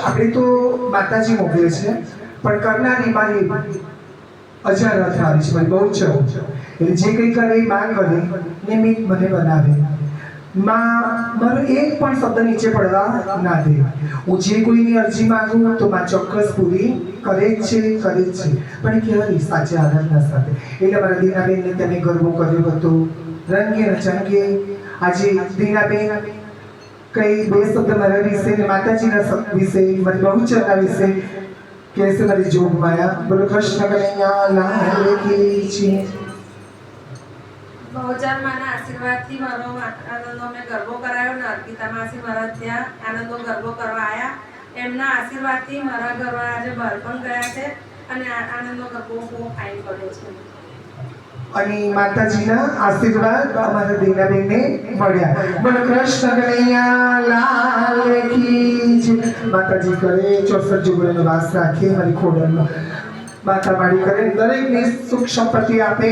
આપણે તો માતાજી મોકલે છે, પણ કરનારી મારી અજાર અથારી છે, મારી બહુ છે. એટલે જે કંઈ કરે એ માં કરે, નિમિત્ત મને બનાવે. માં મારો એક પણ શબ્દ નીચે પડવા ના દે. હું જે કોઈની અરજી માંગુ તો માં ચોક્કસ પૂરી કરે જ છે, કરે જ છે. પણ કેવી સાચી આનંદના સાથે. એટલે મારા દીનાબેનને તમે ગરબો કર્યો હતો રંગે રચંગે. આજે દીનાબેન કઈ બે શબ્દ મારા વિશે ને માતાજીના વિશે, મારી બહુચરના વિશે કહેશે. મારી જોગ માયા. બોલો કૃષ્ણ કનૈયા લાલ કી જય. બહુચર માના આશીર્વાદથી મારો આનંદનો મેં ગરબો કરાયો ને અર્પિતા માસી મારા ત્યાં આનંદનો ગરબો કરવા આવ્યા. એમના આશીર્વાદથી મારા ઘરમાં આજે બહાર પણ ગયા છે અને આનંદનો ગરબો બહુ ફાઇન કર્યો છે. અને માતાજીના આશીર્વાદ અમારા દીનાબેનને મળ્યા. બોલો કૃષ્ણ કનૈયા લાલ કી જય. માતાજી કરે 64 જુગડીનો વાસ રાખે મારી ખોડલમાં. માતા માડી કરે દરેકને સુખ સંપત્તિ આપે.